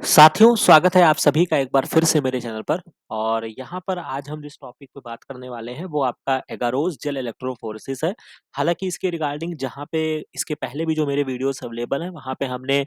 साथियों, स्वागत है आप सभी का एक बार फिर से मेरे चैनल पर। और यहाँ पर आज हम जिस टॉपिक पे बात करने वाले हैं वो आपका एगारोस जेल इलेक्ट्रोफोरेसिस है। हालाँकि इसके रिगार्डिंग जहाँ पे इसके पहले भी जो मेरे वीडियोज़ अवेलेबल हैं वहाँ पे हमने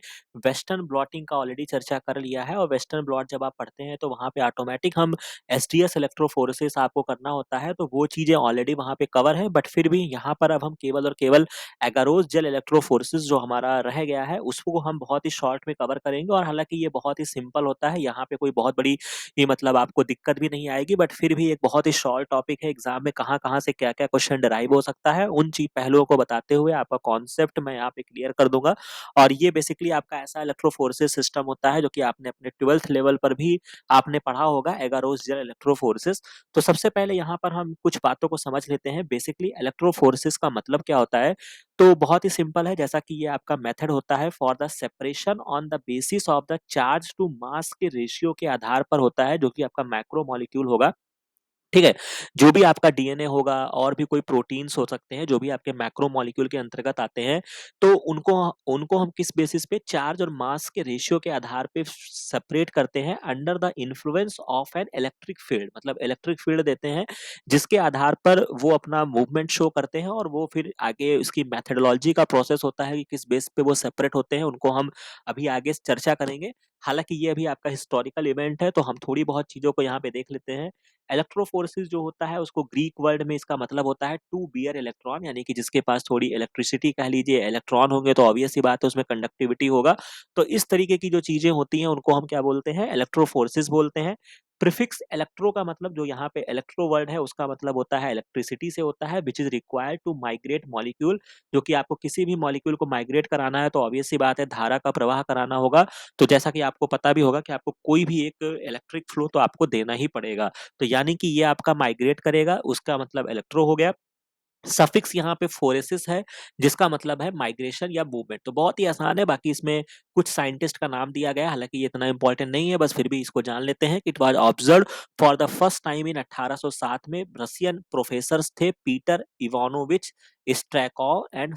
वेस्टर्न ब्लॉटिंग का ऑलरेडी चर्चा कर लिया है। और वेस्टर्न ब्लॉट जब आप पढ़ते हैं तो वहाँ पे ऑटोमैटिक हम एसडीएस इलेक्ट्रोफोरेसिस आपको करना होता है, तो वो चीज़ें ऑलरेडी वहाँ पे कवर है। बट फिर भी यहाँ पर अब हम केवल और केवल एगारोस जेल इलेक्ट्रोफोरेसिस जो हमारा रह गया है उसको हम बहुत ही शॉर्ट में कवर करेंगे। और हालाँकि ये बहुत ही सिंपल होता है, यहाँ पे कोई बहुत बड़ी ये मतलब आपको दिक्कत भी नहीं आएगी। बट फिर भी एक बहुत ही शॉर्ट टॉपिक है, एग्ज़ाम में कहाँ-कहाँ से क्या-क्या क्वेश्चन डेराइव हो सकता है, उन ची पहलुओं को बताते हुए आपका कॉन्सेप्ट मैं यहाँ पे क्लियर कर दूँगा। और ये बेसिकली आपका ऐसा इलेक्ट्रोफोरेसिस सिस्टम होता है जो कि आपने अपने 12th लेवल पर भी आपने पढ़ा होगा, एगारोस जेल इलेक्ट्रोफोरेसिस। तो सबसे पहले यहाँ पर हम कुछ बातों को समझ लेते हैं। बेसिकली इलेक्ट्रोफोरेसिस का मतलब क्या होता है? तो बहुत ही सिंपल है, जैसा कि ये आपका मेथड होता है for the separation on the basis of the charge to mass के रेशियो के आधार पर होता है, जो कि आपका मैक्रो मॉलिक्यूल होगा। ठीक है? जो भी आपका डीएनए होगा और भी कोई प्रोटीन्स हो सकते हैं, जो भी आपके मैक्रो मॉलिक्यूल के अंतर्गत आते हैं, तो उनको उनको हम किस बेसिस पे चार्ज और मास के रेशियो के आधार पे सेपरेट करते हैं under the influence of an electric field. मतलब इलेक्ट्रिक फील्ड देते हैं, जिसके आधार पर वो अपना मूवमेंट शो करते हैं। और वो फिर आगे उसकी मेथोडोलॉजी का प्रोसेस होता है कि किस बेस पे वो सेपरेट होते हैं, उनको हम अभी आगे चर्चा करेंगे। हालाँकि ये अभी आपका हिस्टोरिकल इवेंट है, तो हम थोड़ी बहुत चीज़ों को यहाँ पे देख लेते हैं। इलेक्ट्रोफोरेसिस जो होता है उसको ग्रीक वर्ड में इसका मतलब होता है टू बियर इलेक्ट्रॉन, यानी कि जिसके पास थोड़ी इलेक्ट्रिसिटी कह लीजिए, इलेक्ट्रॉन होंगे तो ऑब्वियस सी बात है उसमें कंडक्टिविटी होगा। तो इस तरीके की जो चीजें होती हैं उनको हम क्या बोलते हैं? इलेक्ट्रोफोरेसिस बोलते हैं। प्रीफिक्स इलेक्ट्रो का मतलब जो यहाँ पे इलेक्ट्रो वर्ड है उसका मतलब होता है इलेक्ट्रिसिटी से होता है, which is required to migrate molecule. जो कि आपको किसी भी मॉलिक्यूल को माइग्रेट कराना है तो ऑब्वियस सी बात है धारा का प्रवाह कराना होगा। तो जैसा कि आपको पता भी होगा कि आपको कोई भी एक इलेक्ट्रिक फ्लो तो आपको देना ही पड़ेगा। तो यानी कि ये आपका माइग्रेट करेगा, उसका मतलब इलेक्ट्रो हो गया। सफिक्स यहाँ पे फोरेसिस है, जिसका मतलब है माइग्रेशन या मूवमेंट। तो बहुत ही आसान है, बाकी इसमें कुछ साइंटिस्ट का नाम दिया गया है, हालांकि ये इतना इंपॉर्टेंट नहीं है, बस फिर भी इसको जान लेते हैं कि it was observed for the first time in 1807 में। रसियन प्रोफेसर्स थे पीटर इवानोविच स्ट्रैकोव एंड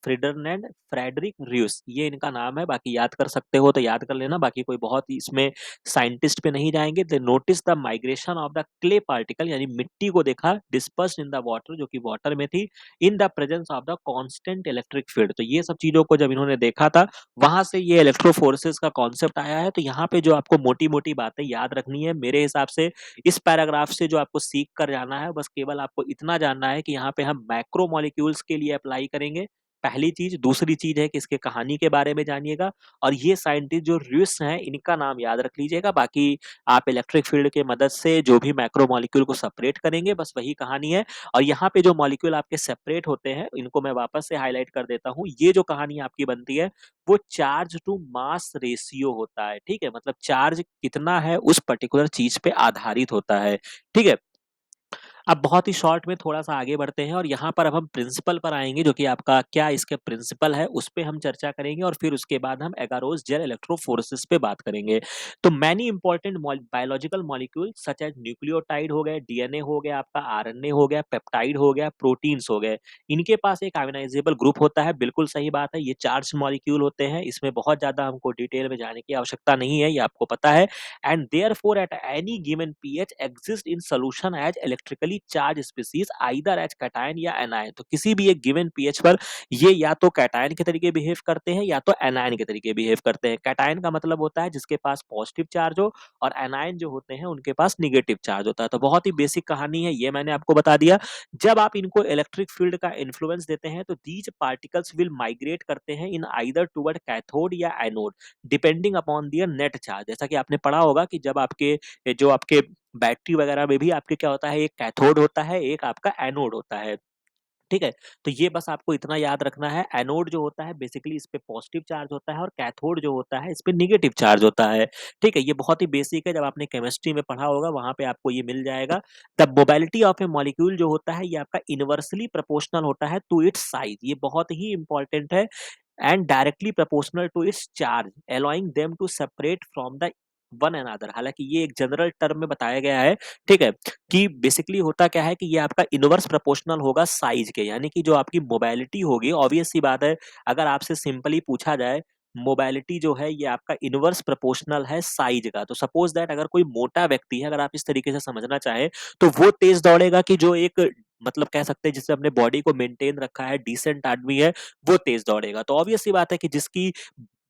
फ्रिडरनैंड फ्रेडरिक र्यूस, ये इनका नाम है। बाकी याद कर सकते हो तो याद कर लेना, बाकी कोई बहुत ही इसमें साइंटिस्ट पे नहीं जाएंगे। दे notice the migration of the clay particle, यानी मिट्टी को देखा डिस्पर्स्ड इन द वाटर, जो कि वाटर में थी, in the presence of the constant electric field. तो ये सब चीजों को जब इन्होंने देखा था, वहां से ये इलेक्ट्रोफोर्सेस का कॉन्सेप्ट आया है। तो यहाँ पे जो आपको मोटी मोटी बातें याद रखनी है मेरे हिसाब से, इस पैराग्राफ से जो आपको सीख कर जाना है, बस केवल आपको इतना जानना है कि यहाँ पे हम मैक्रो मॉलिक्यूल्स के लिए अप्लाई करेंगे, पहली चीज। दूसरी चीज है कि इसके कहानी के बारे में जानिएगा। और ये साइंटिस्ट जो र्यूस हैं इनका नाम याद रख लीजिएगा। बाकी आप इलेक्ट्रिक फील्ड के मदद से जो भी मैक्रो मॉलिक्यूल को सेपरेट करेंगे, बस वही कहानी है। और यहाँ पे जो मॉलिक्यूल आपके सेपरेट होते हैं इनको मैं वापस से हाईलाइट कर देता हूँ। ये जो कहानी आपकी बनती है वो चार्ज टू मास रेशियो होता है। ठीक है? मतलब चार्ज कितना है उस पर्टिकुलर चीज पे आधारित होता है। ठीक है? अब बहुत ही शॉर्ट में थोड़ा-सा आगे बढ़ते हैं और यहाँ पर अब हम प्रिंसिपल पर आएँगे, जो कि आपका क्या इसके प्रिंसिपल है, उस पे हम चर्चा करेंगे। और फिर उसके बाद हम एगारोस जेल इलेक्ट्रोफोरेसिस पे बात करेंगे। तो many important biological molecule such as nucleotide हो गए, डीएनए हो गया, आपका आरएनए हो गया, पेप्टाइड हो गया, प्रोटीन्स हो गए। इनके पास एक आयोनाइज़ेबल ग्रुप होता है, बिल्कुल सही बात है, ये चार्ज मॉलिक्यूल होते हैं। इसमें बहुत ज़्यादा हमको डिटेल में जाने की आवश्यकता नहीं है, ये आपको पता है। And therefore at any given pH exist in solution as electrically charged species either as cation या anion। तो किसी भी एक गिवन पीएच पर ये या तो कैटायन के तरीके बिहेव करते हैं या तो एनायन के तरीके बिहेव करते हैं। कैटायन का मतलब होता है जिसके पास पॉजिटिव चार्ज हो, और एनायन जो होते हैं उनके पास निगेटिव चार्ज होता है। तो बहुत ही बेसिक कहानी है, ये मैंने आपको बता दिया। जब आप इनको इलेक्ट्रिक फील्ड का इन्फ्लुएंस देते हैं तो दीज पार्टिकल्स विल माइग्रेट करते हैं इन आइदर टुवर्ड कैथोड या एनोड, डिपेंडिंग अपॉन दियर नेट चार्ज। जैसा कि आपने पढ़ा होगा कि जब आपके जो आपके बैटरी वगैरह में भी आपके क्या होता है, एक कैथोड होता है, एक आपका एनोड होता है। ठीक है? तो ये बस आपको इतना याद रखना है। एनोड जो होता है बेसिकली इस पे पॉजिटिव चार्ज होता है, और कैथोड जो होता है इस पे नेगेटिव चार्ज होता है। ठीक है? ये बहुत ही बेसिक है, जब आपने केमिस्ट्री में पढ़ा होगा वहाँ पे आपको ये मिल जाएगा। The mobility of A molecule जो होता है ये आपका इनवर्सली प्रोपोर्शनल होता है टू इट्स साइज। ये बहुत ही इंपॉर्टेंट है। And directly proportional to its charge, allowing them to separate from the one another. हालांकि ये एक जनरल टर्म में बताया गया है। ठीक है? कि बेसिकली होता क्या है कि ये आपका इनवर्स प्रोपोर्शनल होगा साइज के, यानी कि जो आपकी मोबिलिटी होगी, ऑब्वियस सी बात है, अगर आपसे सिंपली पूछा जाए मोबाइलिटी जो है ये आपका इनवर्स प्रोपोर्शनल है साइज का। तो सपोज दैट अगर कोई मोटा व्यक्ति है, अगर आप इस तरीके से समझना चाहें, तो वो तेज दौड़ेगा कि जो एक मतलब कह सकते हैं जिसने अपने बॉडी को मेंटेन रखा है, डिसेंट आदमी है, वो तेज दौड़ेगा। तो ऑब्वियस सी बात है कि जिसकी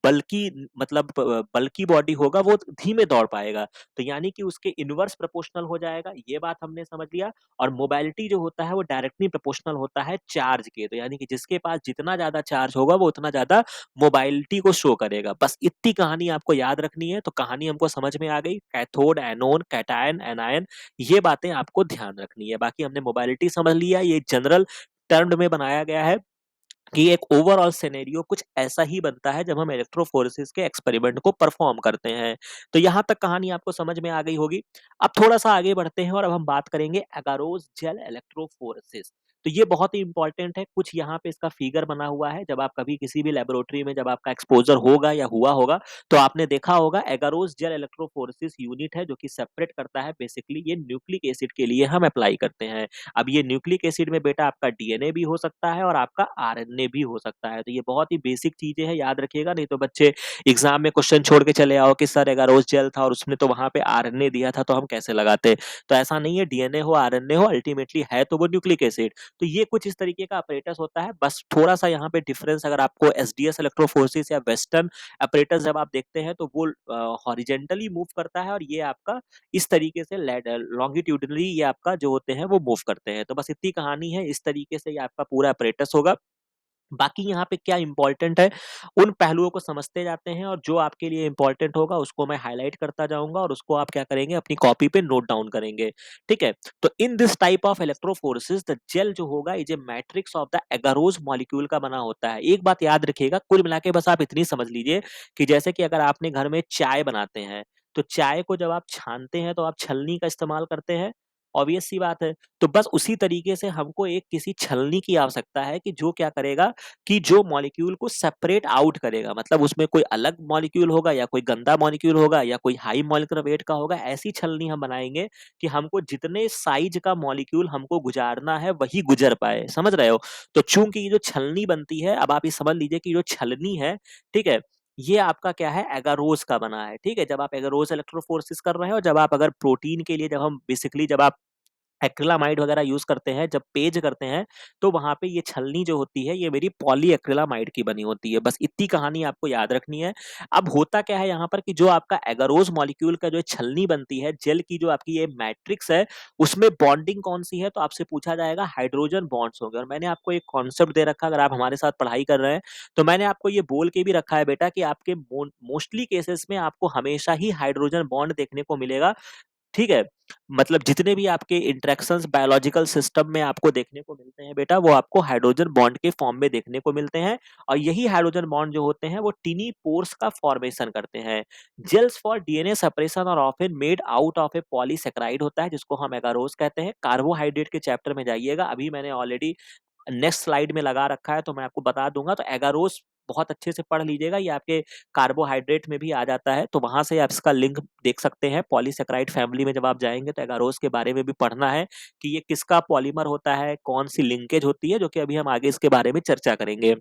बल्की मतलब बल्की बॉडी होगा वो धीमे दौड़ पाएगा। तो यानी कि उसके इनवर्स प्रोपोर्शनल हो जाएगा, ये बात हमने समझ लिया। और मोबाइलिटी जो होता है वो डायरेक्टली प्रोपोर्शनल होता है चार्ज के। तो यानी कि जिसके पास जितना ज्यादा चार्ज होगा वो उतना ज्यादा मोबाइलिटी को शो करेगा। बस इतनी कहानी आपको याद रखनी है। तो कहानी हमको समझ में आ गई, कैथोड, एनोन, कैटायन, एनायन, ये बातें आपको ध्यान रखनी है। बाकी हमने मोबाइलिटी समझ लिया, ये जनरल टर्म में बनाया गया है कि एक ओवरऑल सिनेरियो कुछ ऐसा ही बनता है जब हम इलेक्ट्रोफोरेसिस के एक्सपेरिमेंट को परफॉर्म करते हैं। तो यहां तक कहानी आपको समझ में आ गई होगी। अब थोड़ा सा आगे बढ़ते हैं और अब हम बात करेंगे एगारोस जेल इलेक्ट्रोफोरेसिस। तो ये बहुत ही इंपॉर्टेंट है। कुछ यहाँ पे इसका फिगर बना हुआ है। जब आप कभी किसी भी लेबोरेटरी में जब आपका एक्सपोजर होगा या हुआ होगा तो आपने देखा होगा एगारोस जेल इलेक्ट्रोफोरेसिस यूनिट है जो कि सेपरेट करता है। बेसिकली ये न्यूक्लिक एसिड के लिए हम अप्लाई करते हैं। अब ये न्यूक्लिक एसिड में बेटा आपका डीएनए भी हो सकता है और आपका आरएनए भी हो सकता है। तो ये बहुत ही बेसिक चीजें हैं, याद रखिएगा। नहीं तो बच्चे एग्जाम में क्वेश्चन छोड़ के चले आओ कि सर एगारोस जेल था और उसने तो वहां पे आरएनए दिया था तो हम कैसे लगाते। तो ऐसा नहीं है, डीएनए हो आरएनए हो अल्टीमेटली है तो वो न्यूक्लिक एसिड। तो ये कुछ इस तरीके का अपरेटस होता है। बस थोड़ा सा यहाँ पे डिफरेंस, अगर आपको एसडीएस इलेक्ट्रोफोर्सिस या वेस्टर्न अपरेटस जब आप देखते हैं तो वो हॉरिजेंटली मूव करता है और ये आपका इस तरीके से लॉन्गिट्यूडनली ये आपका जो होते हैं वो मूव करते हैं। तो बस इतनी कहानी है, इस तरीके से ये आपका पूरा अपरेटस होगा। बाकी यहाँ पे क्या इंपॉर्टेंट है उन पहलुओं को समझते जाते हैं और जो आपके लिए इंपॉर्टेंट होगा उसको मैं हाईलाइट करता जाऊंगा और उसको आप क्या करेंगे अपनी कॉपी पे नोट डाउन करेंगे। ठीक है। तो in this type of electrophoresis the gel जो होगा ये matrix of the agarose molecule का बना होता है। एक बात याद रखिएगा, कुल मिला के बस आप इतनी समझ लीजिए कि जैसे कि अगर आपने घर में चाय बनाते हैं तो चाय को जब आप छानते हैं तो आप छलनी का इस्तेमाल करते हैं। ऑब्वियस सी बात है। तो बस उसी तरीके से हमको एक किसी छलनी की आवश्यकता है कि जो क्या करेगा कि जो मॉलिक्यूल को सेपरेट आउट करेगा। मतलब उसमें कोई अलग मॉलिक्यूल होगा या कोई गंदा मॉलिक्यूल होगा या कोई हाई मॉलिक्यूलर वेट का होगा। ऐसी छलनी हम बनाएंगे कि हमको जितने साइज का मॉलिक्यूल हमको गुजारना है वही गुजर पाए। समझ रहे हो। तो चूंकि ये जो छलनी बनती है, अब आप ये समझ लीजिए कि जो छलनी है, ठीक है, ये आपका क्या है, एगारोस का बना है। ठीक है। जब आप एगारोस इलेक्ट्रोफोर्सिस कर रहे हो, जब आप अगर प्रोटीन के लिए जब हम बेसिकली जब आप एक्रिलामाइड वगैरह यूज करते हैं, जब पेज करते हैं, तो वहां पे ये छलनी जो होती है ये मेरी पॉली एक्रिलामाइड की बनी होती है। बस इतनी कहानी आपको याद रखनी है। अब होता क्या है यहाँ पर कि जो आपका एगारोस मॉलिक्यूल का जो छलनी बनती है, जेल की जो आपकी ये मैट्रिक्स है, उसमें बॉन्डिंग कौन सी है, तो आपसे पूछा जाएगा हाइड्रोजन बॉन्ड्स होंगे। और मैंने आपको एक कॉन्सेप्ट दे रखा, अगर आप हमारे साथ पढ़ाई कर रहे हैं तो मैंने आपको ये बोल के भी रखा है बेटा कि आपके मोस्टली केसेस में आपको हमेशा ही हाइड्रोजन बॉन्ड देखने को मिलेगा। ठीक है। मतलब जितने भी आपके इंटरेक्शंस बायोलॉजिकल सिस्टम में आपको देखने को मिलते हैं बेटा, वो आपको हाइड्रोजन बॉन्ड के फॉर्म में देखने को मिलते हैं। और यही हाइड्रोजन बॉन्ड जो होते हैं वो टिनी पोर्स का फॉर्मेशन करते हैं। जेल्स फॉर डीएनए सेपरेशन और often made out of A polysaccharide होता है जिसको हम एगारोस कहते हैं। कार्बोहाइड्रेट के चैप्टर में जाइएगा, अभी मैंने ऑलरेडी नेक्स्ट स्लाइड में लगा रखा है तो मैं आपको बता दूंगा। तो एगारोस बहुत अच्छे से पढ़ लीजिएगा, ये आपके कार्बोहाइड्रेट में भी आ जाता है। तो वहां से आप इसका लिंक देख सकते हैं। पॉलीसेकेराइड फैमिली में जब आप जाएंगे तो एगारोस के बारे में भी पढ़ना है कि ये किसका पॉलीमर होता है, कौन सी लिंकेज होती है, जो कि अभी हम आगे इसके बारे में चर्चा करेंगे।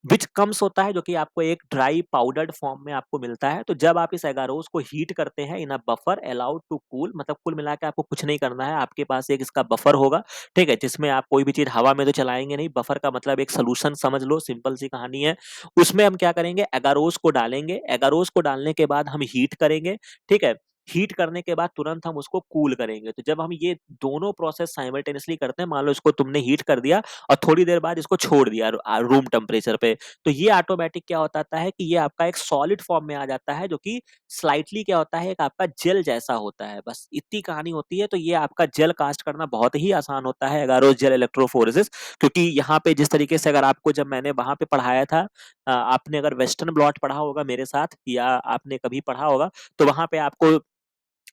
विच कम्स होता है जो कि आपको एक ड्राई पाउडर्ड फॉर्म में आपको मिलता है। तो जब आप इस एगारोस को हीट करते हैं in a buffer allowed to cool, मतलब कुल मिला के आपको कुछ नहीं करना है, आपके पास एक इसका बफर होगा। ठीक है। जिसमें आप कोई भी चीज हवा में तो चलाएंगे नहीं, बफर का मतलब एक सोल्यूशन समझ लो, सिंपल सी कहानी है। उसमें हम क्या करेंगे, एगारोस को डालेंगे। एगारोस को डालने के बाद हम हीट करेंगे। ठीक है। हीट करने के बाद तुरंत हम उसको कूल करेंगे। तो जब हम ये दोनों प्रोसेस साइमल्टेनियसली करते हैं, मान लो इसको तुमने हीट कर दिया और थोड़ी देर बाद इसको छोड़ दिया रूम टेम्परेचर पे, तो ये ऑटोमेटिक क्या होता है कि ये आपका एक सॉलिड फॉर्म में आ जाता है जो कि स्लाइटली क्या होता है, एक आपका जेल जैसा होता है। बस इतनी कहानी होती है। तो ये आपका जेल कास्ट करना बहुत ही आसान होता है, एगारोस जेल इलेक्ट्रोफोरेसिस। क्योंकि यहाँ पे जिस तरीके से अगर आपको जब मैंने वहां पे पढ़ाया था, आपने अगर वेस्टर्न ब्लॉट पढ़ा होगा मेरे साथ या आपने कभी पढ़ा होगा, तो वहां पे आपको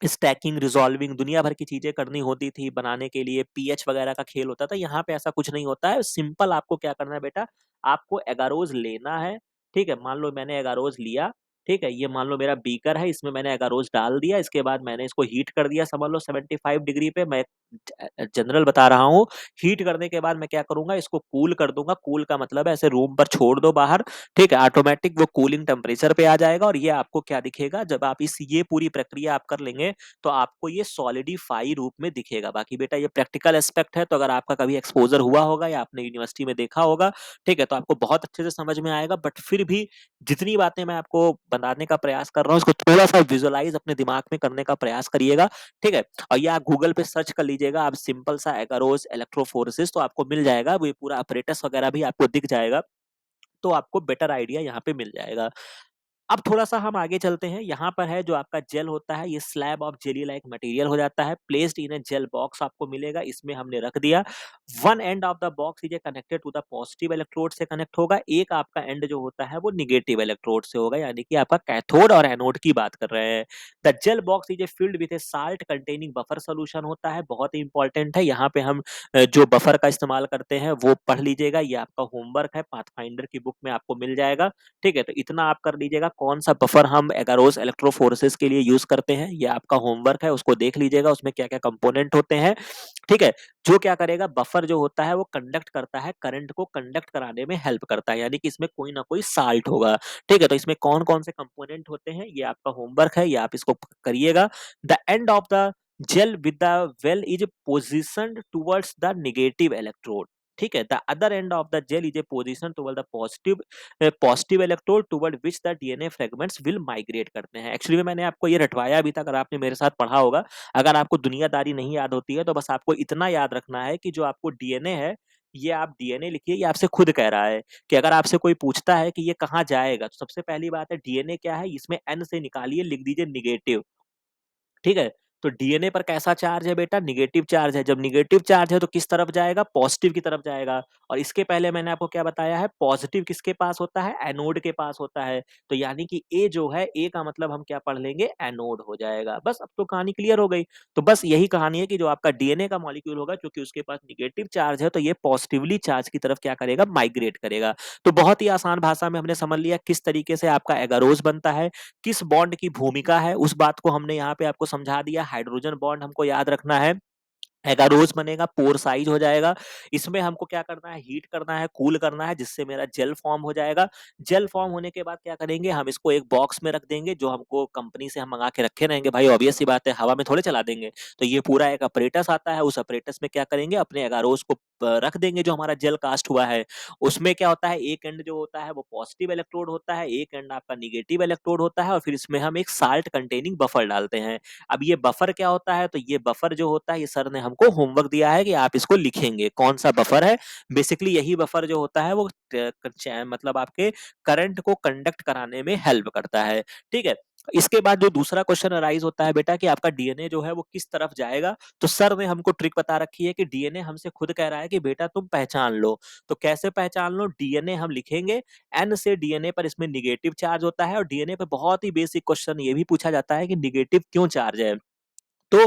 स्टैकिंग रिजॉल्विंग दुनिया भर की चीजें करनी होती थी बनाने के लिए, पीएच वगैरह का खेल होता था। यहाँ पे ऐसा कुछ नहीं होता है। सिंपल आपको क्या करना है बेटा, आपको एगारोज लेना है। ठीक है। मान लो मैंने एगारोज लिया ठीक है? ये मान लो मेरा बीकर है, इसमें मैंने एगारोस डाल दिया, इसके बाद मैंने इसको हीट कर दिया समझ लो 75 डिग्री पे, मैं जनरल बता रहा हूँ। हीट करने के बाद मैं क्या करूँगा, इसको कूल कर दूँगा। कूल का मतलब है ऐसे रूम पर छोड़ दो बाहर, ठीक है? ऑटोमैटिक वो कूलिंग टेम्परेचर पे आ जाएगा और ये आपको क्या दिखेगा, जब आप ये पूरी प्रक्रिया आप कर लेंगे, तो आपको ये सॉलिडिफाई रूप में दिखेगा। बाकी बेटा ये प्रैक्टिकल एस्पेक्ट है, तो अगर आपका कभी एक्सपोज़र हुआ होगा या आपने यूनिवर्सिटी में देखा होगा, ठीक है? तो आपको बहुत अच्छे से समझ में आएगा, बट फिर भी जितनी बातें मैं आपको बताने का प्रयास कर रहा हूँ, उसको थोड़ा-सा विजुअलाइज़ अपने दिमाग में करने का प्रयास करिएगा, ठीक है? और ये आप गूगल पे सर्च कर लीजिएगा, आप सिंपल सा एगारोस इलेक्ट्रोफोरेसिस, तो आपको मिल जाएगा, वो ये पूरा apparatus वगैरह भी आपको दिख जाएगा, तो आपको बेटर आइडिया यहाँ पे मिल जाएगा। अब थोड़ा-सा हम आगे चलते हैं, यहाँ पर है जो आपका जेल होता है, ये slab of jelly like material हो जाता है, placed in a gel box आपको मिलेगा, इसमें हमने रख दिया। One end of the box is connected to the positive electrode से कनेक्ट होगा, एक आपका एंड जो होता है वो नेगेटिव इलेक्ट्रोड से होगा, यानी कि आपका कैथोड और एनोड की बात कर रहे हैं। The gel box is filled with a salt containing buffer solution होता है, बहुत ही इंपॉर्टेंट है, यहाँ पे हम जो बफर का इस्तेमाल करते हैं वो पढ़ लीजिएगा, ये आपका होमवर्क है, पाथफाइंडर की बुक में आपको मिल जाएगा। ठीक है, तो इतना आप कर लीजिएगा, कौन सा बफर हम एगारोस इलेक्ट्रोफोरेसिस के लिए यूज करते हैं, ये आपका होमवर्क है, उसको देख लीजिएगा, उसमें क्या क्या कंपोनेंट होते हैं। ठीक है, जो क्या करेगा, बफर जो होता है वो कंडक्ट करता है, करंट को कंडक्ट कराने में हेल्प करता है, यानी कि इसमें कोई ना कोई साल्ट होगा। ठीक है, तो इसमें कौन कौन से कंपोनेंट होते हैं, ये आपका होमवर्क है, ये आप इसको करिएगा। The end of the gel with the well is positioned towards the negative electrode. ठीक है, the other end of the gel is a position toward the positive electrode toward which the DNA fragments will migrate करते हैं। Actually में मैंने आपको ये रटवाया भी था, अगर आपने मेरे साथ पढ़ा होगा। अगर आपको दुनियादारी नहीं याद होती है तो बस आपको इतना याद रखना है कि जो आपको डीएनए है, ये आप डीएनए लिखिए, ये आपसे खुद कह रहा है कि अगर आपसे कोई पूछता है कि ये कहाँ जाएगा, तो सबसे पहली बात है डीएनए क्या है, इसमें एन से निकालिए, लिख दीजिए निगेटिव। ठीक है, तो डीएनए पर कैसा चार्ज है बेटा, निगेटिव चार्ज है, जब निगेटिव चार्ज है तो किस तरफ जाएगा, पॉजिटिव की तरफ जाएगा। और इसके पहले मैंने आपको क्या बताया है, पॉजिटिव किसके पास होता है, एनोड के पास होता है, तो यानी कि ए जो है, ए का मतलब हम क्या पढ़ लेंगे, एनोड हो जाएगा। बस अब तो कहानी क्लियर हो गई। तो बस यही कहानी है कि जो आपका डीएनए का मॉलिक्यूल होगा, क्योंकि उसके पास निगेटिव चार्ज है, तो ये पॉजिटिवली चार्ज की तरफ क्या करेगा, माइग्रेट करेगा। तो बहुत ही आसान भाषा में हमने समझ लिया किस तरीके से आपका एगारोस बनता है, किस बॉन्ड की भूमिका है, उस बात को हमने यहाँ पे आपको समझा दिया। हाइड्रोजन बॉन्ड हमको याद रखना है, एगारोस बनेगा, पोर साइज हो जाएगा, इसमें हमको क्या करना है, हीट करना है, कूल करना है, जिससे मेरा जेल फॉर्म हो जाएगा। जेल फॉर्म होने के बाद क्या करेंगे, हम इसको एक बॉक्स में रख देंगे, जो हमको कंपनी से हम मंगा के रखे रहेंगे, भाई ऑब्वियस सी बात है, हवा में थोड़े चला देंगे। तो ये पूरा एक अपरेटस आता है, उस अपरेटस में क्या करेंगे, अपने एगारोस को रख देंगे, जो हमारा जेल कास्ट हुआ है। उसमें क्या होता है, एक एंड जो होता है वो पॉजिटिव इलेक्ट्रोड होता है, एक एंड आपका निगेटिव इलेक्ट्रोड होता है, और फिर इसमें हम एक साल्ट कंटेनिंग बफर डालते हैं। अब ये बफर क्या होता है, तो ये बफर जो होता है, ये सर ने हमको होमवर्क दिया है कि आप इसको लिखेंगे, कौन सा बफर है। बेसिकली यही बफर जो होता है वो मतलब आपके करंट को कंडक्ट कराने में हेल्प करता है। ठीक है, इसके बाद जो दूसरा क्वेश्चन अराइज होता है बेटा कि आपका डीएनए जो है वो किस तरफ जाएगा, तो सर ने हमको ट्रिक बता रखी है कि डीएनए हमसे खुद कह रहा है कि बेटा तुम पहचान लो। तो कैसे पहचान लो, डीएनए हम लिखेंगे, एन से डीएनए पर इसमें निगेटिव चार्ज होता है, और डीएनए पे बहुत ही बेसिक क्वेश्चन ये भी पूछा जाता है कि निगेटिव क्यों चार्ज है। तो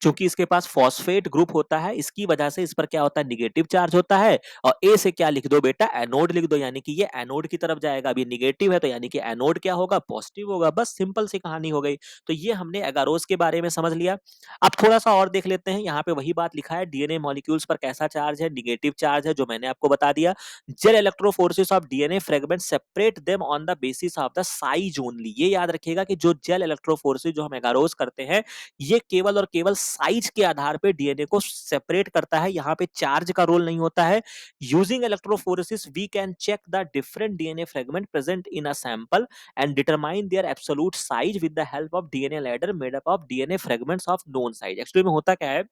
चूंकि इसके पास फॉस्फेट ग्रुप होता है, इसकी वजह से इस पर क्या होता है, निगेटिव चार्ज होता है। और ए से क्या लिख दो बेटा, एनोड लिख दो, यानी कि ये एनोड की तरफ जाएगा। अब ये निगेटिव है, तो यानी कि एनोड क्या होगा, पॉजिटिव होगा। बस सिंपल सी कहानी हो गई। तो ये हमने एगारोस के बारे में समझ लिया। अब थोड़ा सा और देख लेते हैं, यहाँ पे वही बात लिखा है, डीएनए मॉलिक्यूल्स पर कैसा चार्ज है, निगेटिव चार्ज है, जो मैंने आपको बता दिया। Gel electrophoresis of DNA fragment separate them on the basis of the size only. ये याद रखिएगा कि जो जेल इलेक्ट्रोफोर्सिस जो हम एगारोस करते हैं, ये केवल और केवल साइज के आधार पे डीएनए को सेपरेट करता है, यहाँ पे चार्ज का रोल नहीं होता है। Using electrophoresis we can check the different DNA fragment present in a sample and determine their absolute size with the help of DNA ladder made up of DNA fragments of known size. Actually में होता क्या है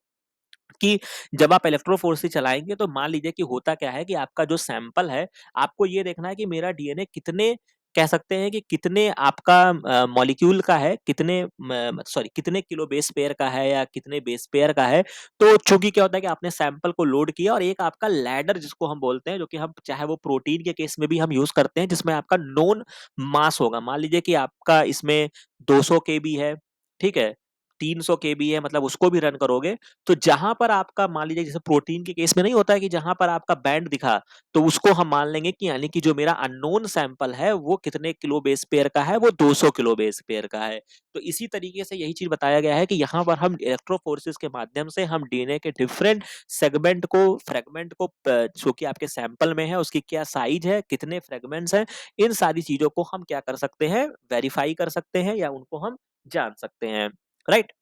कि जब आप electrophoresis चलाएंगे, तो मान लीजिए कि होता क्या है कि आपका जो सैंपल है, आपको ये देखना है कि मेरा डीएनए कितने, कह सकते हैं कि कितने आपका मॉलिक्यूल का है, कितने सॉरी कितने किलो बेस पेयर का है या कितने बेस पेयर का है। तो चूंकि क्या होता है कि आपने सैंपल को लोड किया, और एक आपका लैडर जिसको हम बोलते हैं, जो कि हम चाहे वो प्रोटीन के केस में भी हम यूज करते हैं, जिसमें आपका नोन मास होगा। मान लीजिए कि आपका इसमें 200 केबी है, ठीक है, 300 केबी है, मतलब उसको भी रन करोगे, तो जहां पर आपका मान लीजिए जैसे प्रोटीन के केस में नहीं होता है कि जहां पर आपका बैंड दिखा, तो उसको हम मान लेंगे कि यानी कि जो मेरा अननोन सैंपल है वो कितने किलो बेस पेयर का है, वो 200 किलो बेस पेयर का है। तो इसी तरीके से यही चीज बताया गया है कि यहाँ पर हम इलेक्ट्रोफोर्सिस के माध्यम से हम डीएनए के डिफरेंट सेगमेंट को, फ्रेगमेंट को, जो कि आपके सैंपल में है उसकी क्या साइज है, कितने फ्रेगमेंट्स हैं, इन सारी चीजों को हम क्या कर सकते हैं, वेरीफाई कर सकते हैं या उनको हम जान सकते हैं, right.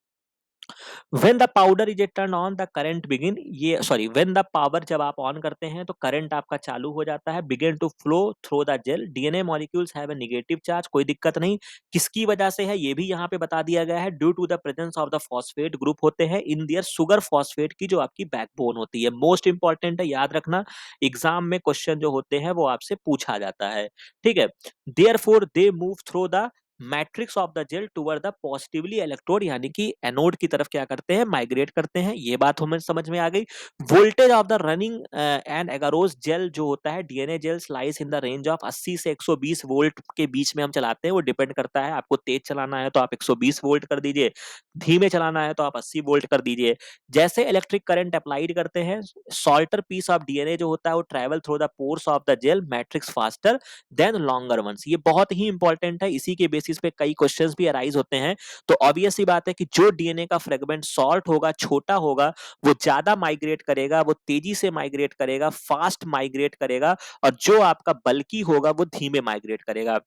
when the powder is turned on the current begin, ये सॉरी, when the power जब आप ऑन करते हैं तो करंट आपका चालू हो जाता है, begin to flow through the gel, DNA molecules have a negative charge, कोई दिक्कत नहीं। किसकी वजह से है ये भी यहाँ पे बता दिया गया है, due to the presence of the phosphate group होते हैं इन देयर सुगर फॉस्फेट की जो आपकी बैकबोन होती है, मोस्ट इंपॉर्टेंट है, याद रखना, एग्जाम में क्वेश्चन जो होते हैं वो आपसे पूछा जाता है, ठीक है। Therefore they move through the matrix of the gel toward the positively electrode, यानी कि एनोड की तरफ क्या करते हैं, माइग्रेट करते हैं, ये बात हमें समझ में आ गई। Voltage of the running and agarose gel जो होता है, DNA gel slice in the range of 80 से 120 वोल्ट के बीच में हम चलाते हैं, वो डिपेंड करता है, आपको तेज चलाना है तो आप 120 वोल्ट कर दीजिए, धीमे चलाना है तो आप 80 वोल्ट कर दीजिए। जैसे इलेक्ट्रिक करंट अप्लाइड करते हैं, शॉर्टर पीस ऑफ डीएनए जो होता है वो travel through the pores of the gel matrix faster than longer ones, ये बहुत ही इंपॉर्टेंट है, इसी के बेसिस पे कई क्वेश्चंस भी अराइज होते हैं। तो ऑब्वियस सी बात है कि जो डीएनए का फ्रेगमेंट शॉर्ट होगा, छोटा होगा, वो ज्यादा माइग्रेट करेगा, वो तेजी से माइग्रेट करेगा, फास्ट माइग्रेट करेगा, और जो आपका बल्की होगा वो धीमे माइग्रेट करेगा,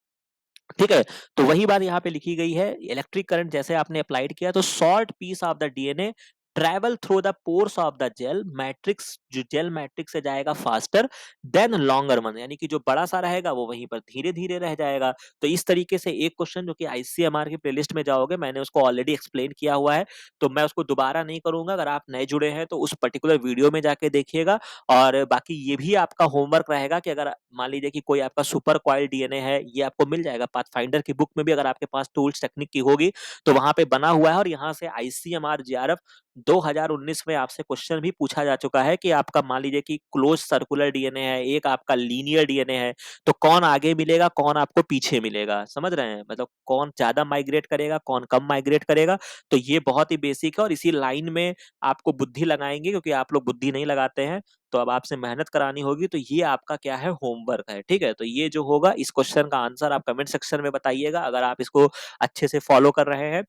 ठीक है। तो वही बात यहाँ पे लिखी गई है, इलेक्ट्रिक करंट जैसे आपने अप्लाइड किया तो short piece of the DNA travel through the pores of the gel matrix, जो जेल मैट्रिक्स से जाएगा फास्टर देन लॉन्गर वन, यानी कि जो बड़ा सा रहेगा वो वहीं पर धीरे धीरे रह जाएगा। तो इस तरीके से एक क्वेश्चन जो कि आईसीएमआर की प्लेलिस्ट में जाओगे, मैंने उसको ऑलरेडी एक्सप्लेन किया हुआ है, तो मैं उसको दोबारा नहीं करूंगा, अगर आप नए जुड़े हैं तो उस पर्टिकुलर वीडियो में जाके देखिएगा। और बाकी ये भी आपका होमवर्क रहेगा कि अगर मान लीजिए कि कोई आपका सुपर क्वाइल डीएनए है, ये आपको मिल जाएगा पाथफाइंडर की बुक में भी, अगर आपके पास टूल्स टेक्निक की होगी तो वहां पे बना हुआ है, और यहाँ से आईसीएमआर जेआरएफ 2019 में आपसे क्वेश्चन भी पूछा जा चुका है कि आपका मान लीजिए कि क्लोज सर्कुलर डीएनए है, एक आपका लीनियर डीएनए है, तो कौन आगे मिलेगा, कौन आपको पीछे मिलेगा, समझ रहे हैं, मतलब कौन ज्यादा माइग्रेट करेगा, कौन कम माइग्रेट करेगा। तो ये बहुत ही बेसिक है, और इसी लाइन में आपको बुद्धि लगाएंगे, क्योंकि आप लोग बुद्धि नहीं लगाते हैं, तो अब आपसे मेहनत करानी होगी, तो ये आपका क्या है, होमवर्क है, ठीक है। तो ये जो होगा, इस क्वेश्चन का आंसर आप कमेंट सेक्शन में बताइएगा अगर आप इसको अच्छे से फॉलो कर रहे हैं।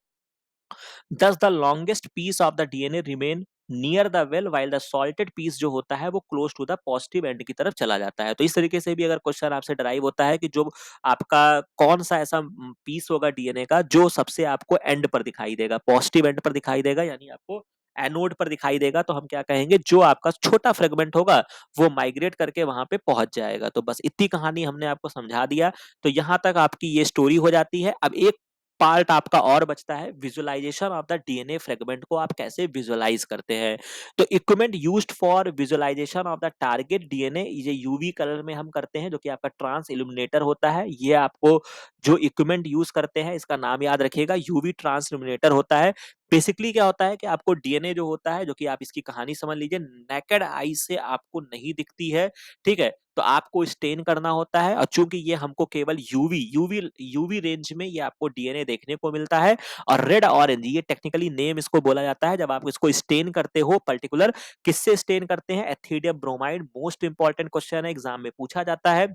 Thus the longest piece of the DNA remain near the well while the salted piece जो होता है वो close to the positive end की तरफ चला जाता है। तो इस तरीके से भी अगर क्वेश्चन आपसे डराइव होता है कि जो आपका कौन सा ऐसा पीस होगा डीएनए का जो सबसे आपको एंड पर दिखाई देगा, पॉजिटिव एंड पर दिखाई देगा, यानी आपको एनोड पर दिखाई देगा, तो हम क्या कहेंगे, जो आपका छोटा फ्रेगमेंट होगा वो माइग्रेट करके वहां पे पहुंच जाएगा। तो बस इतनी कहानी हमने आपको समझा दिया, तो यहां तक आपकी ये स्टोरी हो जाती है। अब एक पार्ट आपका और बचता है, visualization of the DNA fragment को आप कैसे विजुअलाइज करते हैं। तो equipment used for visualization of the target DNA, ये यूवी कलर में हम करते हैं, जो कि आपका ट्रांस इल्यूमिनेटर होता है। ये आपको जो इक्विपमेंट यूज करते हैं इसका नाम याद रखिएगा, यूवी ट्रांस इल्यूमिनेटर होता है। बेसिकली क्या होता है कि आपको डीएनए जो होता है, जो कि आप इसकी कहानी समझ लीजिए, नेकेड आई से आपको नहीं दिखती है, ठीक है, तो आपको स्टेन करना होता है, और चूंकि ये हमको केवल यूवी यूवी यूवी रेंज में ये आपको डीएनए देखने को मिलता है। और रेड ऑरेंज, ये टेक्निकली नेम इसको बोला जाता है, जब आप इसको स्टेन करते हो पर्टिकुलर, किससे स्टेन करते हैं, ethidium bromide, most important question है, एग्जाम में पूछा जाता है,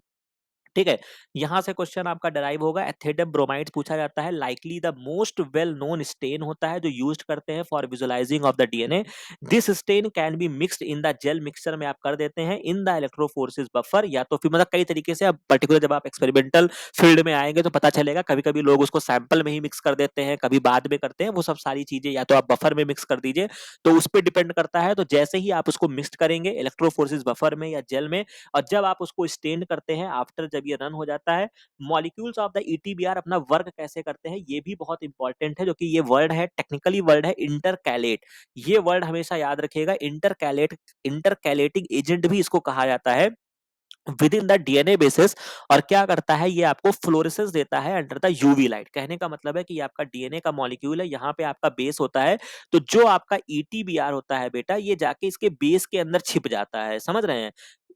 ठीक है। यहां से क्वेश्चन आपका डराइव होगा, एथिडम ब्रोमाइड पूछा जाता है, likely the most well known stain होता है जो यूज्ड करते हैं for visualizing of the DNA. This stain can be mixed in the gel mixture में आप कर देते हैं, इन द इलेक्ट्रोफोरेसिस बफर, या तो फिर मतलब कई तरीके से, अब पर्टिकुलर जब आप एक्सपेरिमेंटल फील्ड में आएंगे तो पता चलेगा, कभी कभी लोग उसको सैंपल में ही मिक्स कर देते हैं, कभी बाद में करते हैं, वो सब सारी चीजें या तो आप बफर में मिक्स कर दीजिए, तो उस पर डिपेंड करता है। तो जैसे ही आप उसको मिक्स करेंगे इलेक्ट्रोफोरेसिस बफर में या जेल में, और जब आप उसको स्टेन करते हैं आफ्टर, जब ये रन हो जाता है, मॉलिक्यूल्स ऑफ द ईटीबीआर अपना वर्क कैसे करते हैं, ये भी बहुत इंपॉर्टेंट है, जो कि ये वर्ड है, टेक्निकली वर्ड है इंटरकैलेट। ये वर्ड हमेशा याद रखिएगा, इंटरकैलेट, इंटरकैलेटिंग एजेंट भी इसको कहा जाता है with in the DNA basis. और क्या करता है, ये आपको फ्लोरेसेंस देता है अंडर द यूवी लाइट। कहने का मतलब है कि ये आपका डीएनए का मॉलिक्यूल है, यहाँ पे आपका बेस होता है, तो जो आपका ईटीबीआर होता है बेटा, ये जाके इसके बेस के अंदर छिप जाता है, समझ रहे हैं,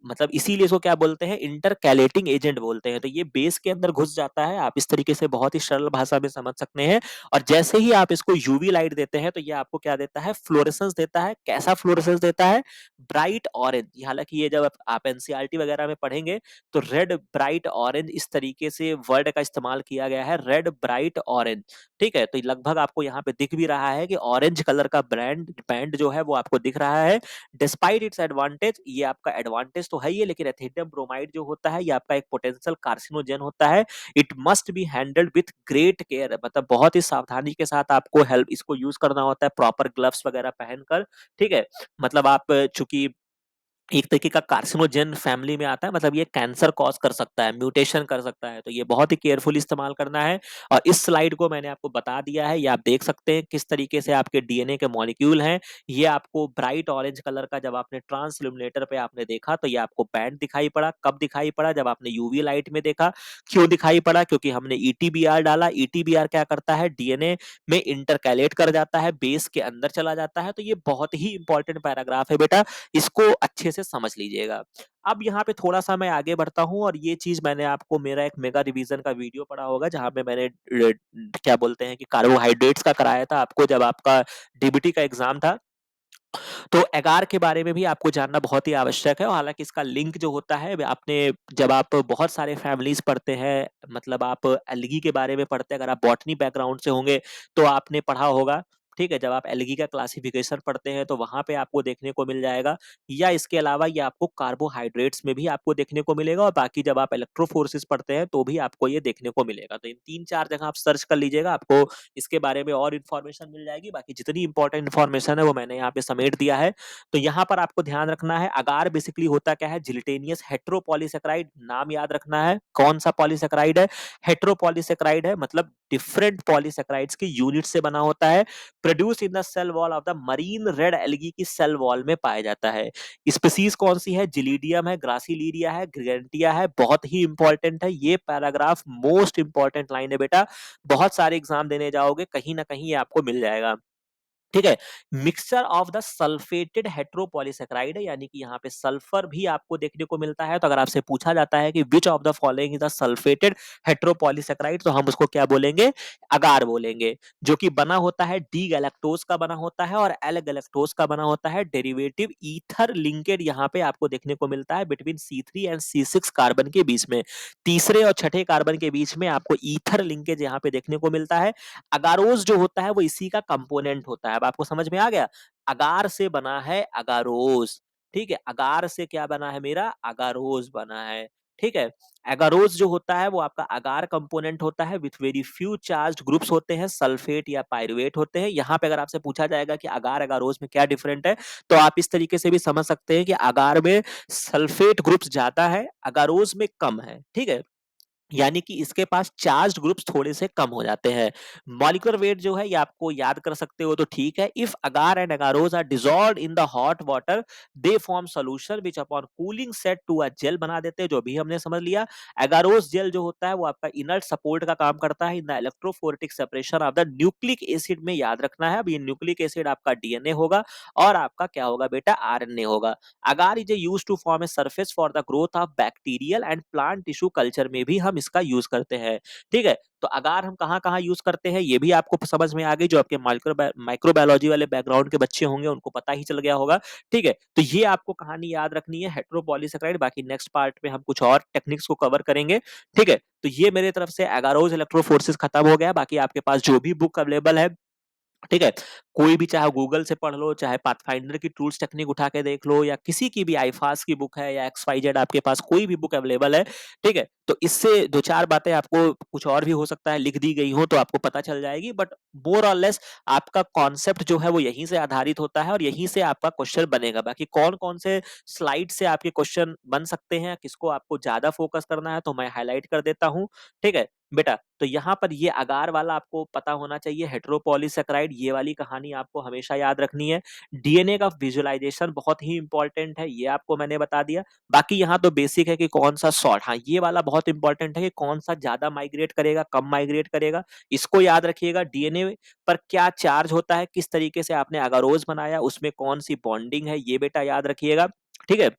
मतलब इसीलिए इसको क्या बोलते हैं, इंटरकैलेटिंग एजेंट बोलते हैं। तो ये बेस के अंदर घुस जाता है, आप इस तरीके से बहुत ही सरल भाषा में समझ सकते हैं। और जैसे ही आप इसको यूवी लाइट देते हैं तो ये आपको क्या देता है, फ्लोरेसेंस देता है। कैसा फ्लोरेसेंस देता है, ब्राइट ऑरेंज। हालांकि ये जब आप एनसीईआरटी वगैरह में पढ़ेंगे तो रेड ब्राइट ऑरेंज इस तरीके से वर्ड का इस्तेमाल किया गया है, रेड ब्राइट ऑरेंज। ठीक है, तो लगभग आपको यहाँ पे दिख भी रहा है कि ऑरेंज कलर का बैंड जो है वो आपको दिख रहा है। डिस्पाइट इट्स एडवांटेज, ये आपका एडवांटेज तो है ही है, लेकिन एथेनियम ब्रोमाइड जो होता है ये आपका एक पोटेंशियल कार्सिनोजन होता है। It must be handled with great care, मतलब बहुत ही सावधानी के साथ आपको हेल्प इसको यूज करना होता है, प्रॉपर ग्लव्स वगैरह पहनकर। ठीक है, मतलब आप चूंकि एक तरीके का कार्सिनोजेन फैमिली में आता है, मतलब ये कैंसर कॉज कर सकता है, म्यूटेशन कर सकता है, तो ये बहुत ही केयरफुल इस्तेमाल करना है। और इस स्लाइड को मैंने आपको बता दिया है, ये आप देख सकते हैं किस तरीके से आपके डीएनए के मॉलिक्यूल हैं। ये आपको ब्राइट ऑरेंज कलर का जब आपने ट्रांस इल्यूमिनेटर पे आपने देखा तो ये आपको बैंड दिखाई पड़ा। कब दिखाई पड़ा, जब आपने यूवी लाइट में देखा। क्यों दिखाई पड़ा, क्योंकि हमने ईटीबीआर डाला। ईटीबीआर क्या करता है, डीएनए में इंटरकैलेट कर जाता है, बेस के अंदर चला जाता है। तो ये बहुत ही इंपॉर्टेंट पैराग्राफ है बेटा, इसको अच्छे से समझ लीजिएगा। अब यहाँ पे थोड़ा-सा मैं आगे बढ़ता हूँ, और ये चीज़ मैंने आपको मेरा एक मेगा रिवीजन का वीडियो पड़ा होगा जहाँ पे मैंने क्या बोलते हैं कि कार्बोहाइड्रेट्स का कराया था आपको जब आपका डीबीटी का एग्ज़ाम था। तो एगार के बारे में भी आपको जानना बहुत ही आवश्यक है, और हालाँकि इसका लिंक जो होता है आपने जब आप बहुत सारे फैमिलीज़ पढ़ते हैं, मतलब आप एल्गी के बारे में पढ़ते हैं, अगर आप बॉटनी बैकग्राउंड से होंगे तो आपने पढ़ा होगा। ठीक है, जब आप एल्गी का क्लासिफिकेशन पढ़ते हैं तो वहाँ पे आपको देखने को मिल जाएगा, या इसके अलावा ये आपको कार्बोहाइड्रेट्स में भी आपको देखने को मिलेगा, और बाकी जब आप इलेक्ट्रोफोरेसिस पढ़ते हैं तो भी आपको ये देखने को मिलेगा। तो इन 3-4 जगह आप सर्च कर लीजिएगा, आपको इसके बारे में और इन्फॉर्मेशन मिल जाएगी। बाकी जितनी इंपॉर्टेंट इन्फॉर्मेशन है वो मैंने यहाँ पे समेट दिया है। तो यहाँ पर आपको ध्यान रखना है, अगार बेसिकली होता क्या है, जिलिटेनियस हेटेरोपॉलीसेकेराइड। नाम याद रखना है, कौन सा पॉलीसेकेराइड है, हेटेरोपॉलीसेकेराइड है, मतलब डिफरेंट पॉलीसेकेराइड्स की यूनिट से बना होता है। Produce in the cell wall of the marine red algae की सेल वॉल में पाया जाता है। स्पीसीज कौन सी है, जिलीडियम है, ग्रासिलीरिया है, ग्रिगेंटिया है। बहुत ही इंपॉर्टेंट है ये पैराग्राफ, मोस्ट इंपॉर्टेंट लाइन है बेटा, बहुत सारे एग्जाम देने जाओगे कहीं ना कहीं ये आपको मिल जाएगा। ठीक है, मिक्सचर ऑफ द सल्फेटेड हेट्रोपॉलीसेकेराइड है, यानी कि यहाँ पे सल्फर भी आपको देखने को मिलता है। तो अगर आपसे पूछा जाता है कि which of the following is the sulphated heteropolysaccharide, तो हम उसको क्या बोलेंगे, अगार बोलेंगे। जो कि बना होता है डी गैलेक्टोज का बना होता है और एल गैलेक्टोज का बना होता है। डेरिवेटिव ईथर लिंकेड यहाँ पे आपको देखने को मिलता है between C3 and C6 carbon के बीच में। तीसरे और छठे कार्बन के बीच में आपको ईथर लिंकेज यहाँ पे देखने को मिलता है। अगारोज जो होता है वो इसी का कंपोनेंट होता है। अब आपको समझ में आ गया, अगार से बना है अगारोज। ठीक है, अगार से क्या बना है मेरा, अगारोज बना है। ठीक है, एगारोज जो होता है वो आपका अगार कंपोनेंट होता है, with very few charged groups होते हैं, सल्फेट या पायरुवेट होते हैं। यहाँ पे अगर आपसे पूछा जाएगा कि अगार अगारोज में क्या डिफरेंट है, तो आप इस तरीके से भी समझ सकते हैं कि अगार में सल्फेट ग्रुप्स ज्यादा है, अगारोज में कम है। ठीक है, यानी कि इसके पास चार्ज्ड ग्रुप्स थोड़े से कम हो जाते हैं। मॉलिक्यूलर वेट जो है ये आपको याद कर सकते हो तो ठीक है। If agar and agarose are dissolved in the hot water, they form solution which upon cooling set to a gel बना देते हैं, जो भी हमने समझ लिया। एगारोज जेल जो होता है वो आपका इनर्ट सपोर्ट का काम करता है in the electrophoretic separation of the nucleic acid में, याद रखना है। अब ये न्यूक्लिक एसिड आपका डीएनए होगा और आपका क्या होगा बेटा, आरएनए होगा। Agar is used to form a surface for the growth of bacterial and plant tissue culture में भी हम इसका यूज करते हैं। ठीक है, तो अगार हम कहाँ कहाँ यूज करते हैं ये भी आपको समझ में आ गई। जो आपके माइक्रोबायोलॉजी वाले बैकग्राउंड के बच्चे होंगे उनको पता ही चल गया होगा। ठीक है, तो ये आपको कहानी याद रखनी है, हेटेरोपॉलीसेकेराइड। बाकी नेक्स्ट पार्ट में हम कुछ और टेक्निक्स को कवर करेंगे। ठीक है, तो ये मेरे तरफ से एगारोज इलेक्ट्रोफोर्सेस खत्म हो गया। बाकी आपके पास जो भी बुक अवेलेबल है, ठीक है, कोई भी, चाहे गूगल से पढ़ लो, चाहे पाथफाइंडर की टूल्स टेक्निक उठा के देख लो, या किसी की भी आईफास की बुक है या XYZ, आपके पास कोई भी बुक अवेलेबल है। ठीक है, तो इससे दो चार बातें आपको कुछ और भी हो सकता है लिख दी गई हो तो आपको पता चल जाएगी, बट मोर और लेस आपका कॉन्सेप्ट जो है वो यहीं से आधारित होता है और यहीं से आपका क्वेश्चन बनेगा। बाकी कौन कौन से स्लाइड से आपके क्वेश्चन बन सकते हैं, किसको आपको ज्यादा फोकस करना है, तो मैं हाईलाइट कर देता हूँ। ठीक है बेटा, तो यहाँ पर ये अगार वाला आपको पता होना चाहिए, हेटेरोपॉलीसेकेराइड, ये वाली कहानी आपको हमेशा याद रखनी है। डीएनए का विजुअलाइजेशन बहुत ही इंपॉर्टेंट है, ये आपको मैंने बता दिया। बाकी यहाँ तो बेसिक है कि कौन सा सॉर्ट, हाँ ये वाला बहुत इंपॉर्टेंट है कि कौन सा ज्यादा माइग्रेट करेगा, कम माइग्रेट करेगा, इसको याद रखिएगा। डीएनए पर क्या चार्ज होता है, किस तरीके से आपने अगारोज बनाया, उसमें कौन सी बॉन्डिंग है, ये बेटा याद रखिएगा। ठीक है,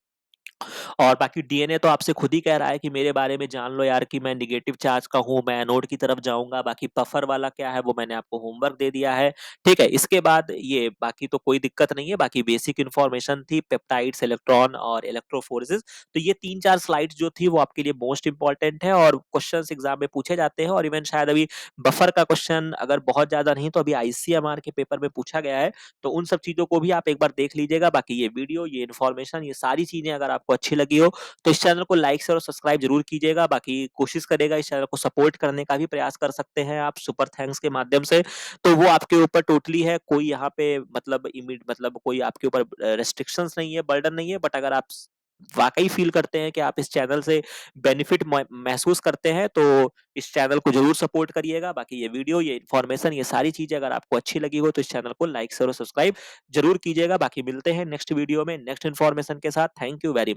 और बाकी डीएनए तो आपसे खुद ही कह रहा है कि मेरे बारे में जान लो यार कि मैं नेगेटिव चार्ज का हूँ, मैं एनोड की तरफ जाऊँगा। बाकी बफर वाला क्या है वो मैंने आपको होमवर्क दे दिया है, ठीक है? इसके बाद ये बाकी तो कोई दिक्कत नहीं है, बाकी बेसिक इन्फॉर्मेशन थी पेप्टाइड्स, इलेक्ट्रॉन और इलेक्ट्रोफोरेसिस। तो ये 3-4 स्लाइड्स जो थी वो आपके लिए मोस्ट इम्पोर्टेंट है और क्वेश्चंस एग्जाम में पूछे जाते हैं और इवन शायद अभी बफर का क्वेश्चन अगर बहुत ज़्यादा नहीं तो अभी आईसीएमआर के पेपर में पूछा गया है, तो उन सब चीज़ों को भी आप एक बार देख लीजिएगा। बाकी ये वीडियो, ये इन्फॉर्मेशन, ये सारी चीज़ें अगर आपको अच्छी लगी हो, तो इस चैनल को लाइक, शेयर और सब्सक्राइब ज़रूर कीजिएगा। बाकी कोशिश करिएगा इस चैनल को सपोर्ट करने का भी प्रयास कर सकते हैं आप सुपर थैंक्स के माध्यम से। तो वो आपके ऊपर टोटली है, कोई यहाँ पे मतलब कोई आपके ऊपर रिस्ट्रिक्शंस नहीं है, बर्डन नहीं है। बट अगर आप वाक़ई फ़ील करते हैं कि आप इस चैनल से बेनिफिट महसूस करते हैं, तो इस चैनल को ज़रूर सपोर्ट करिएगा। बाकी ये वीडियो, ये इन्फॉर्मेशन, ये सारी चीज़ें अगर आपको अच्छी लगी हो, तो इस चैनल को लाइक, शेयर और सब्सक्राइब ज़रूर कीजिएगा। बाकी मिलते हैं नेक्स्ट वीडियो में, नेक्स्ट इन्फॉर्मेशन के साथ। Thank you very